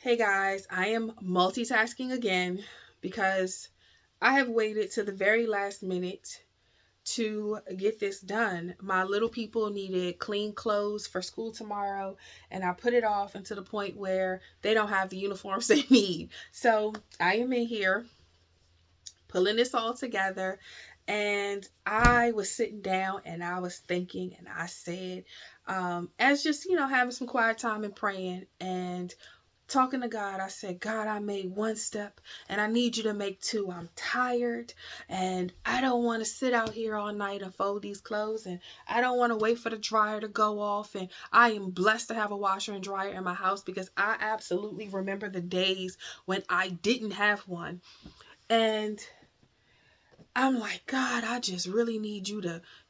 Hey guys, I am multitasking again because I have waited to the very last minute to get this done. My little people needed clean clothes for school tomorrow, and I put it off until the point where they don't have the uniforms they need. So I am in here pulling this all together, and I was sitting down and I was thinking, and I said, as just, having some quiet time and praying and talking to God, I said, God, I made one step and I need you to make two. I'm tired and I don't want to sit out here all night and fold these clothes, and I don't want to wait for the dryer to go off. And I am blessed to have a washer and dryer in my house because I absolutely remember the days when I didn't have one. And I'm like, God, I just really need you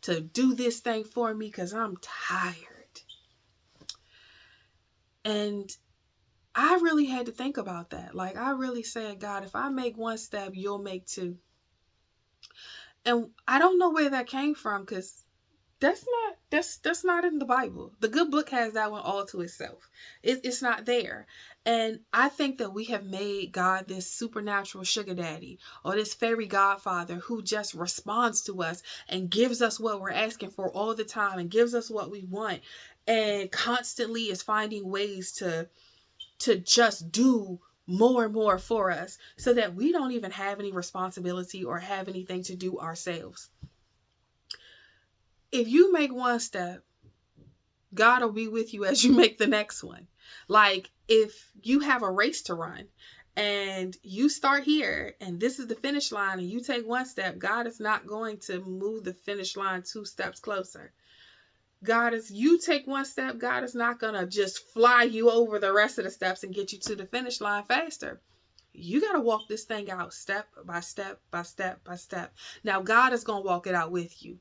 to do this thing for me because I'm tired. And I really had to think about that. Like, I really said, God, if I make one step, you'll make two. And I don't know where that came from because that's not in the Bible. The good book has that one all to itself. It's not there. And I think that we have made God this supernatural sugar daddy or this fairy godfather who just responds to us and gives us what we're asking for all the time and gives us what we want and constantly is finding ways to just do more and more for us so that we don't even have any responsibility or have anything to do ourselves. If you make one step, God will be with you as you make the next one. Like, if you have a race to run and you start here and this is the finish line and you take one step, God is not going to move the finish line 2 steps closer. You take one step, God is not going to just fly you over the rest of the steps and get you to the finish line faster. You got to walk this thing out step by step by step by step. Now, God is going to walk it out with you.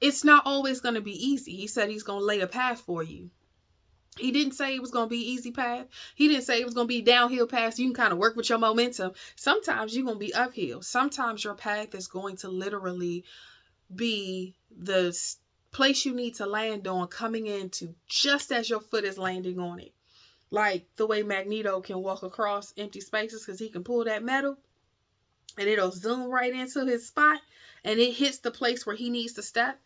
It's not always going to be easy. He said he's going to lay a path for you. He didn't say it was going to be easy path. He didn't say it was going to be downhill path. You can kind of work with your momentum. Sometimes you're going to be uphill. Sometimes your path is going to literally be the place you need to land on coming into just as your foot is landing on it. Like the way Magneto can walk across empty spaces because he can pull that metal and it'll zoom right into his spot and it hits the place where he needs to step.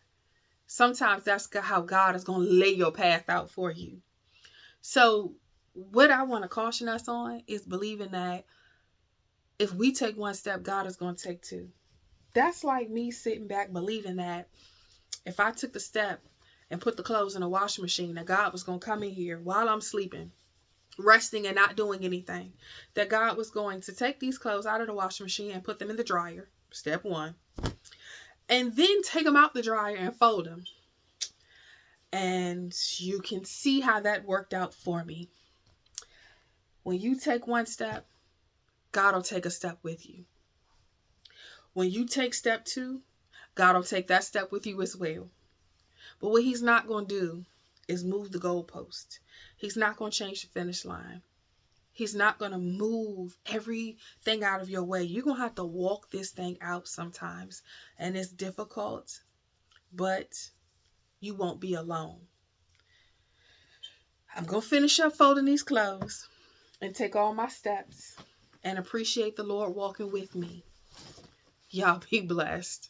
Sometimes that's how God is going to lay your path out for you. So what I want to caution us on is believing that if we take one step, God is going to take two. That's like me sitting back believing that if I took the step and put the clothes in a washing machine, that God was going to come in here while I'm sleeping, resting and not doing anything. That God was going to take these clothes out of the washing machine and put them in the dryer. Step one. And then take them out the dryer and fold them. And you can see how that worked out for me. When you take one step, God will take a step with you. When you take step two, God will take that step with you as well. But what he's not going to do is move the goalpost. He's not going to change the finish line. He's not going to move everything out of your way. You're going to have to walk this thing out sometimes. And it's difficult, but you won't be alone. I'm going to finish up folding these clothes and take all my steps and appreciate the Lord walking with me. Y'all be blessed.